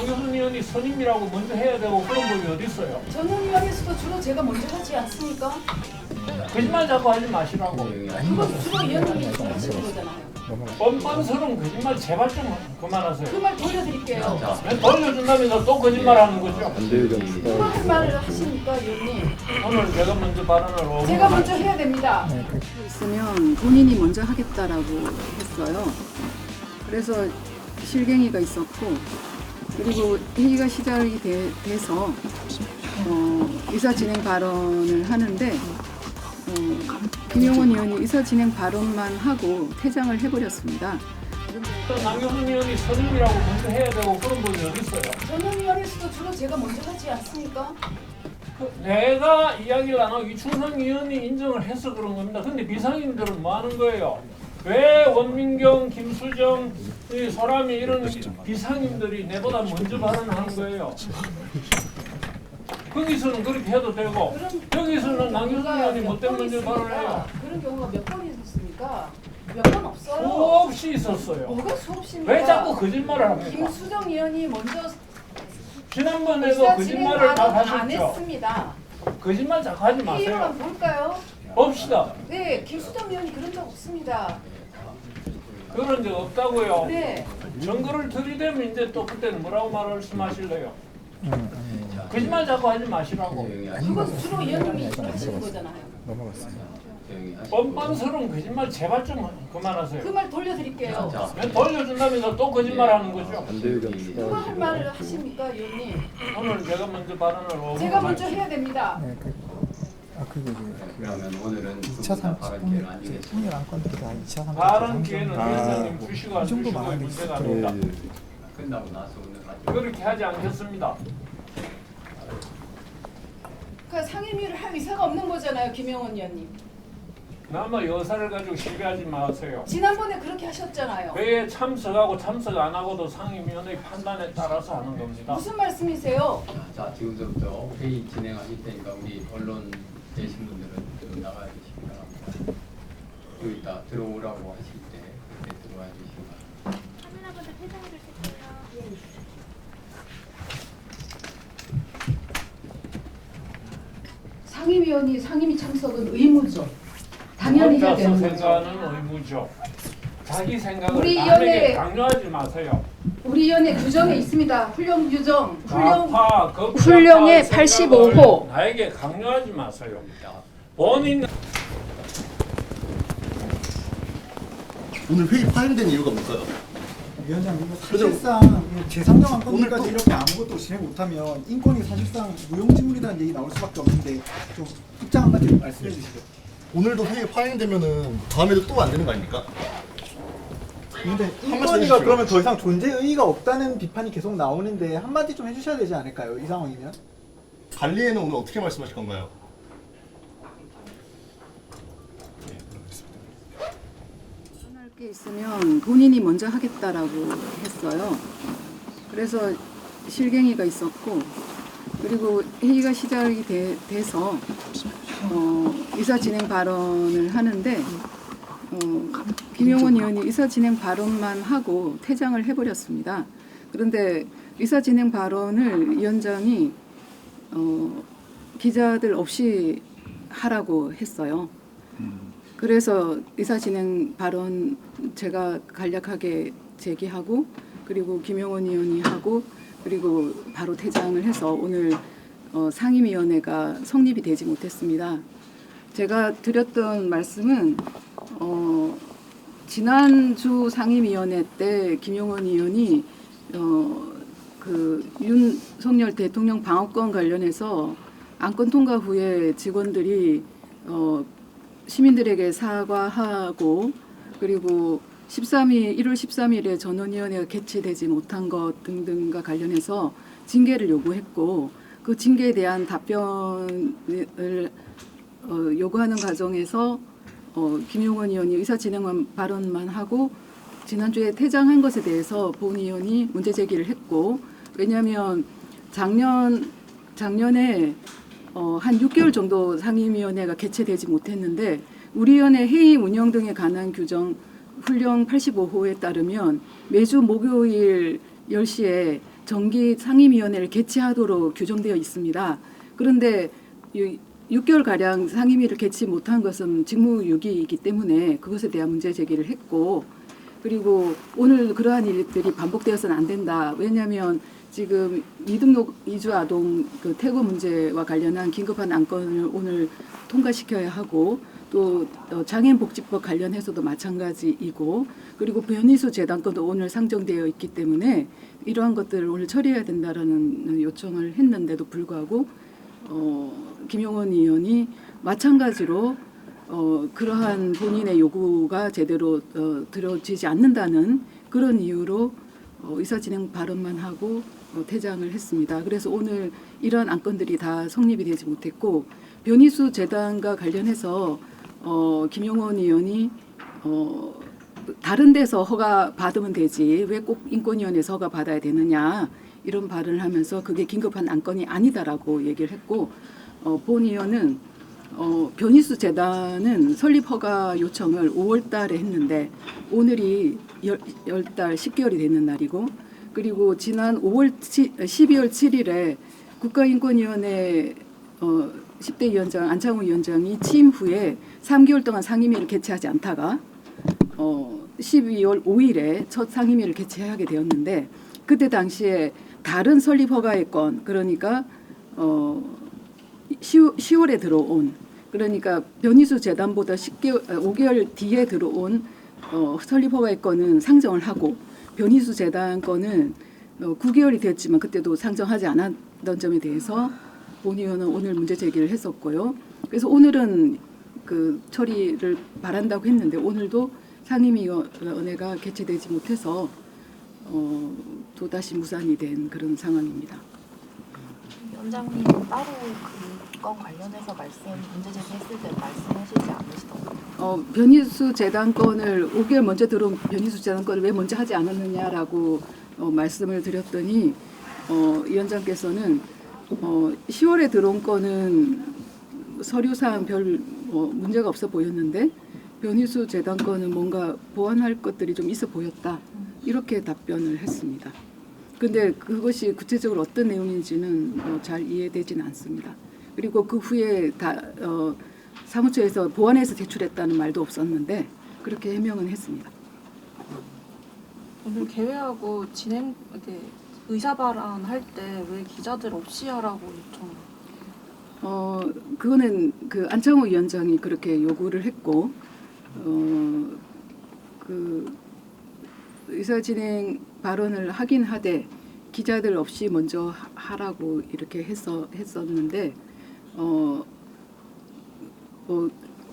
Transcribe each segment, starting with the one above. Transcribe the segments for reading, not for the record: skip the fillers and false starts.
남경순 의원이 선임이라고 먼저 해야 되고 그런 법이 어디 있어요? 전원위원회에서도 주로 제가 먼저 하지 않습니까? 거짓말 자꾸 하지 마시라고. 그거 주로 위원님이 하시는 거잖아요. 뻔뻔스러운 거짓말 제발 좀 그만하세요. 그 말 돌려드릴게요. 돌려준다면서 또 거짓말하는 거죠. 그만 말을 하십니까, 위원님? 오늘 제가 먼저 발언을 오고 제가 먼저 해야 됩니다. 있으면 본인이 먼저 하겠다라고 했어요. 그래서 실갱이가 있었고, 그리고 회의가 시작이 돼서 의사 진행 발언을 하는데 김용원 의원이 의사 진행 발언만 하고 퇴장을 해버렸습니다. 남경순 의원이 선임이라고 먼저 해야 되고 그런 법이 어디 있어요? 전원위원회에서도 주로 제가 먼저 하지 않습니까? 내가 이야기를 안 하고 이충성 의원이 인정을 해서 그런 겁니다. 근데 비상인들은 뭐 하는 거예요? 왜 원민경, 김수정, 소람이 이런 비상인들이 내보다 먼저 발언하는 거예요? 거기서는 그렇게 해도 되고 여기서는 남경순 의원이 뭐 때문에 먼저 발언해요? 그런 경우가 몇 번 있었습니까? 몇 번 없어요. 수없이 있었어요. 뭐가 수없입니까? 왜 자꾸 거짓말을 합니까? 김수정 의원이 먼저 지난번에도 의사 진행 거짓말을 다 발언 안 하셨죠? 했습니다. 거짓말 자꾸 하지 회의로만 마세요. 볼까요? 봅시다. 네, 김수정 의원이 그런 적 없습니다. 그런 적 없다고요. 네. 증거를 들이대면 이제 또 그때는 뭐라고 말씀하실래요? 거짓말 자꾸 하지 마시라고. 그거 주로 위원님이 하시는 거잖아요. 뻔뻔스러운 거짓말 제발 좀 그만하세요. 그 말 돌려드릴게요. 돌려준다면서 또 거짓말하는 거죠. 그만 말을 하십니까, 위원님? 오늘 제가 먼저 발언을 오고 제가 먼저 해야 됩니다. 그러면 오늘은 2차 발언 아니겠습니까? 통일 안건들이 다 2차 3차 발언 기회는 위원장님 주시고 안 주시고의 문제가 아닙니다. 끝나고 나서 오늘 가지고 그렇게 하지 않겠습니다. 그 상임위를 할 의사가 없는 거잖아요, 김영원 의원님. 남의 여사를 가지고 시비하지 마세요. 지난번에 그렇게 하셨잖아요. 회의에 참석하고 참석 안 하고도 상임위원회 판단에 따라서 하는 겁니다. 무슨 말씀이세요? 자 지금부터 회의 진행하실 테니까 우리 언론 계신 분들은 좀 나가 주시기 바랍니다. 좀 이따 들어오라고 하실 때 그때 들어와 주시기 바랍니다. 카메라분들 퇴장해 주실게요. 상임위원이 상임위 참석은 의무죠. 당연히 해야 혼자서 되는 거죠. 생각하는 의무죠. 자기 생각을 우리 남에게 위원회- 강요하지 마세요. 우리 위원회 규정에 있습니다. 훈령 규정. 좌파, 극좌파 훈령의 생각을 85호. 나에게 강요하지 마세요. 본인 오늘 회의 파행된 이유가 뭘까요? 위원장님 이거 사실상 제3령 안건까지 이렇게 아무것도 진행 못하면 인권이 사실상 무용지물이라는 얘기 나올 수밖에 없는데 좀 입장 한마디 말씀해 주시죠. 오늘도 회의 파행되면은 다음에도 또 안 되는 거 아닙니까? 근데 한마디 인권위가 해주시죠. 그러면 더 이상 존재 의의가 없다는 비판이 계속 나오는데 한마디 좀 해주셔야 되지 않을까요? 이 상황이면? 관리에는 오늘 어떻게 말씀하실 건가요? 할 게 있으면 본인이 먼저 하겠다라고 했어요. 그래서 실갱이가 있었고, 그리고 회의가 시작이 돼서 의사 진행 발언을 하는데 김용원 의원이 의사 진행 발언만 하고 퇴장을 해버렸습니다. 그런데 의사 진행 발언을 위원장이 기자들 없이 하라고 했어요. 그래서 의사 진행 발언 제가 간략하게 제기하고 그리고 김용원 의원이 하고 그리고 바로 퇴장을 해서 오늘 상임위원회가 성립이 되지 못했습니다. 제가 드렸던 말씀은 지난주 상임위원회 때 김용원 의원이 그 윤석열 대통령 방어권 관련해서 안건 통과 후에 직원들이 시민들에게 사과하고 그리고 1월 13일에 전원위원회가 개최되지 못한 것 등등과 관련해서 징계를 요구했고 그 징계에 대한 답변을 요구하는 과정에서 김용원 의원이 의사 진행 발언만 하고 지난주에 퇴장한 것에 대해서 본 의원이 문제 제기를 했고 왜냐하면 작년에 한 6개월 정도 상임위원회가 개최되지 못했는데 우리 위원회 회의 운영 등에 관한 규정 훈령 85호에 따르면 매주 목요일 10시에 정기 상임위원회를 개최하도록 규정되어 있습니다. 그런데 6개월 가량 상임위를 개최 못한 것은 직무유기이기 때문에 그것에 대한 문제 제기를 했고, 그리고 오늘 그러한 일들이 반복되어서는 안 된다. 왜냐하면 지금 미등록 이주 아동 그 퇴거 문제와 관련한 긴급한 안건을 오늘 통과시켜야 하고, 또 장애인복지법 관련해서도 마찬가지이고, 그리고 변희수 재단건도 오늘 상정되어 있기 때문에 이러한 것들을 오늘 처리해야 된다라는 요청을 했는데도 불구하고 김용원 의원이 마찬가지로 그러한 본인의 요구가 제대로 들어지지 않는다는 그런 이유로 의사진행 발언만 하고 퇴장을 했습니다. 그래서 오늘 이러한 안건들이 다 성립이 되지 못했고, 변희수 재단과 관련해서 김용원 의원이 다른 데서 허가 받으면 되지 왜 꼭 인권위원회에서 허가 받아야 되느냐 이런 발언을 하면서 그게 긴급한 안건이 아니다라고 얘기를 했고, 본 의원은 변희수 재단은 설립 허가 요청을 5월 달에 했는데 오늘이 10달 10개월이 되는 날이고, 그리고 지난 12월 7일에 국가인권위원회 10대 위원장 안창호 위원장이 취임 후에 3개월 동안 상임위를 개최하지 않다가 12월 5일에 첫 상임위를 개최하게 되었는데, 그때 당시에 다른 설립 허가의 건, 그러니까 10월에 들어온, 그러니까 변희수 재단보다 5개월 뒤에 들어온 설립 허가의 건은 상정을 하고, 변희수 재단 건은 9개월이 됐지만 그때도 상정하지 않았던 점에 대해서 본 의원은 오늘 문제 제기를 했었고요. 그래서 오늘은 그 처리를 바란다고 했는데 오늘도 상임위원회가 개최되지 못해서 또다시 무산이 된 그런 상황입니다. 위원장님 따로 그건 관련해서 문제 제기했을 때 말씀하시지 않으시던가요? 변희수 재단 건을 5개월 먼저 들어온 변희수 재단 건을 왜 먼저 하지 않았느냐라고 말씀을 드렸더니 위원장께서는 10월에 들어온 건은 서류상 별 문제가 없어 보였는데 변희수 재단 건은 뭔가 보완할 것들이 좀 있어 보였다, 이렇게 답변을 했습니다. 근데 그것이 구체적으로 어떤 내용인지는 잘 이해되지는 않습니다. 그리고 그 후에 사무처에서 보완해서 제출했다는 말도 없었는데 그렇게 해명은 했습니다. 오늘 개회하고 의사 발언할 때 왜 기자들 없이 하라고 요청? 그거는 그 안창호 위원장이 그렇게 요구를 했고, 그 의사진행 발언을 하긴 하되 기자들 없이 먼저 하라고 이렇게 했었는데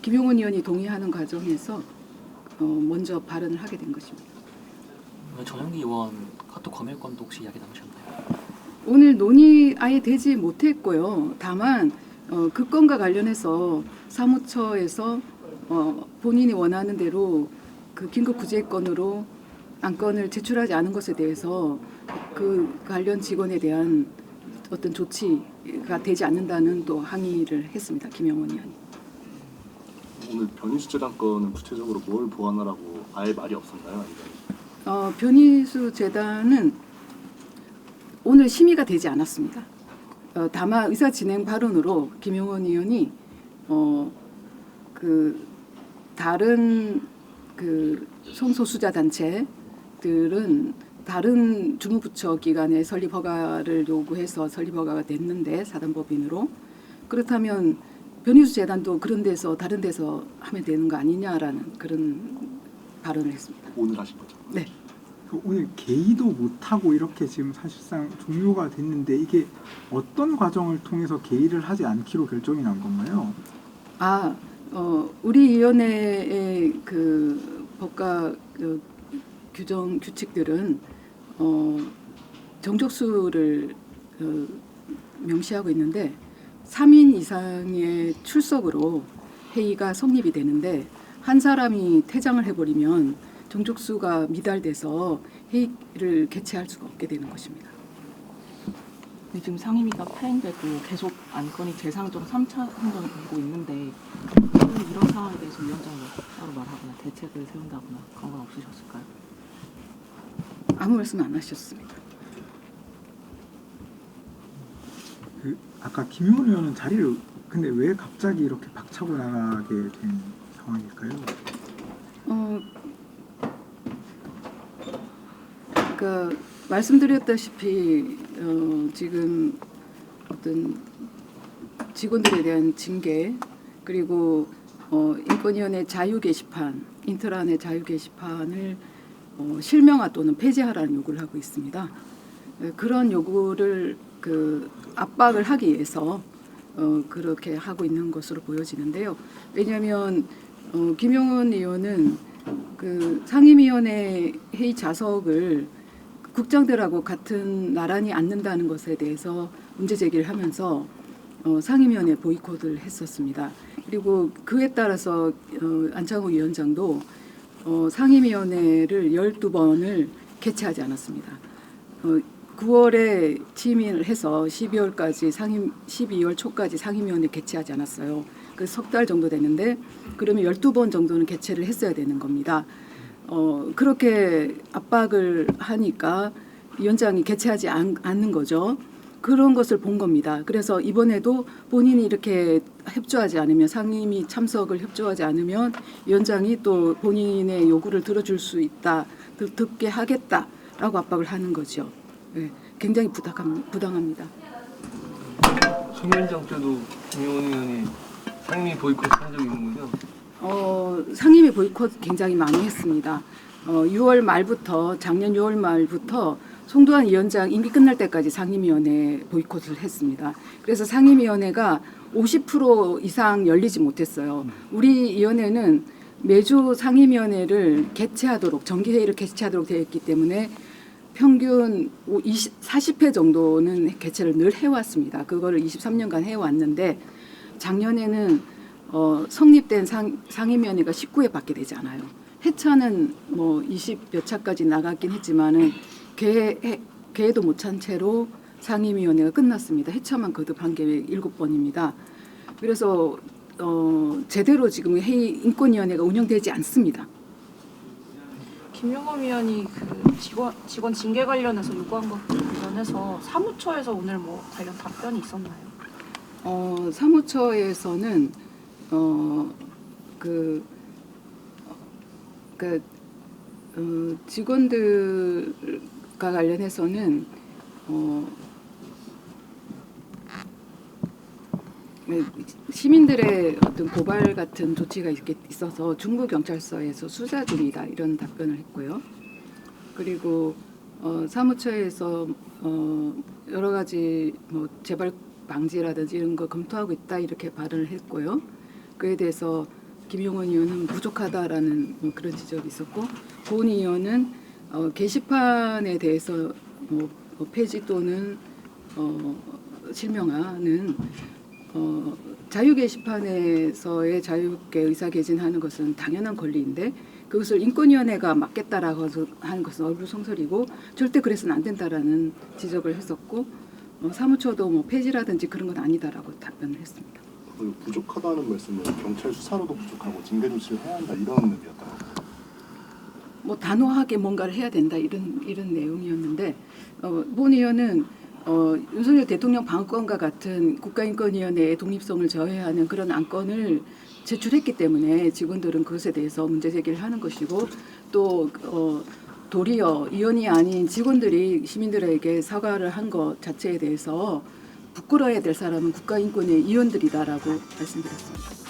김용원 의원이 동의하는 과정에서 먼저 발언을 하게 된 것입니다. 전영기 의원 카톡 검열건도 혹시 이야기 나오셨나요? 오늘 논의 아예 되지 못했고요. 다만 그 건과 관련해서 사무처에서 본인이 원하는 대로 그 긴급 구제건으로 안건을 제출하지 않은 것에 대해서 그 관련 직원에 대한 어떤 조치가 되지 않는다는 또 항의를 했습니다. 김용원 의원이. 오늘 변희수 재단 건은 구체적으로 뭘 보완하라고 아예 말이 없었나요? 아니면? 변희수 재단은 오늘 심의가 되지 않았습니다. 다만 의사 진행 발언으로 김용원 의원이 그 다른 그 성소수자 단체들은 다른 주무부처 기관의 설립 허가를 요구해서 설립 허가가 됐는데 사단법인으로, 그렇다면 변희수 재단도 그런 데서 다른 데서 하면 되는 거 아니냐라는 그런 발언을 했습니다. 오늘 하신 거죠? 네. 오늘 개의도 못하고 이렇게 지금 사실상 종료가 됐는데 이게 어떤 과정을 통해서 개의를 하지 않기로 결정이 난 건가요? 우리 위원회의 그 법과 그 규정 규칙들은 정족수를 명시하고 있는데 3인 이상의 출석으로 회의가 성립이 되는데 한 사람이 퇴장을 해버리면 정족수가 미달돼서 회의를 개최할 수가 없게 되는 것입니다. 지금 상임위가 파행되고 계속 안건이 재상정 3차 상정을 되고 있는데 이런 상황에 대해서 위원장이 따로 말하거나 대책을 세운다거나 그런 건 없으셨을까요? 아무 말씀 안 하셨습니다. 그 아까 김용훈 의원은 자리를 근데 왜 갑자기 이렇게 박차고 나가게 된 상황일까요? 그러니까 말씀드렸다시피 지금 어떤 직원들에 대한 징계 그리고 인권위원회 자유 게시판 인터넷 자유 게시판을 실명화 또는 폐지하라는 요구를 하고 있습니다. 그런 요구를 압박을 하기 위해서 그렇게 하고 있는 것으로 보여지는데요. 왜냐하면 김용훈 의원은 그 상임위원회 회의 좌석을 국장들하고 같은 나란히 앉는다는 것에 대해서 문제 제기를 하면서 상임위원회 보이콧을 했었습니다. 그리고 그에 따라서 안창호 위원장도 상임위원회를 12번을 개최하지 않았습니다. 9월에 취임을 해서 12월 초까지 상임위원회 개최하지 않았어요. 그 석 달 정도 됐는데 그러면 12번 정도는 개최를 했어야 되는 겁니다. 그렇게 압박을 하니까 위원장이 개최하지 않는 거죠. 그런 것을 본 겁니다. 그래서 이번에도 본인이 이렇게 협조하지 않으면 상임위 참석을 협조하지 않으면 위원장이 또 본인의 요구를 들어줄 수 있다, 듣게 하겠다라고 압박을 하는 거죠. 네, 굉장히 부당합니다. 송 위원장 때도 김용훈 의원이 상임위 보이콧 한 적이 있는군요. 상임위 보이콧 굉장히 많이 했습니다. 6월 말부터 작년 6월 말부터 송두환 위원장 임기 끝날 때까지 상임위원회 보이콧을 했습니다. 그래서 상임위원회가 50% 이상 열리지 못했어요. 우리 위원회는 매주 상임위원회를 개최하도록 정기회의를 개최하도록 되어 있기 때문에 평균 40회 정도는 개최를 늘 해왔습니다. 그거를 23년간 해왔는데 작년에는 성립된 상임위원회가 19회밖에 되지 않아요. 회차는 뭐 20몇 차까지 나갔긴 했지만은 개회도 못 찬 채로 상임위원회가 끝났습니다. 회차만 거듭한 게 7번입니다. 그래서 제대로 지금 인권위원회가 운영되지 않습니다. 김용범 위원이 그 직원 징계 관련해서 요구한 것 관련해서 사무처에서 오늘 뭐 관련 답변이 있었나요? 사무처에서는 직원들과 관련해서는 시민들의 어떤 고발 같은 조치가 있어서 중부경찰서에서 수사 중이다 이런 답변을 했고요. 그리고 사무처에서 여러 가지 뭐 재발 방지라든지 이런 거 검토하고 있다 이렇게 발언을 했고요. 그에 대해서 김용원 의원은 부족하다라는 그런 지적이 있었고 고은 의원은 게시판에 대해서 폐지 또는 실명화는 자유 게시판에서의 자유롭게 의사 개진하는 것은 당연한 권리인데 그것을 인권위원회가 맡겠다라고 하는 것은 얼굴송설이고 절대 그래서는 안 된다라는 지적을 했었고 사무처도 폐지라든지 그런 건 아니다라고 답변을 했습니다. 부족하다는 말씀은 경찰 수사로도 부족하고 징계 조치를 해야 한다 이런 의미였다. 단호하게 뭔가를 해야 된다 이런 내용이었는데 본 의원은 윤석열 대통령 방어권과 같은 국가인권위원회의 독립성을 저해하는 그런 안건을 제출했기 때문에 직원들은 그것에 대해서 문제 제기를 하는 것이고 또 도리어 위원이 아닌 직원들이 시민들에게 사과를 한 것 자체에 대해서 부끄러워야 될 사람은 국가인권위 위원들이다라고 말씀드렸습니다.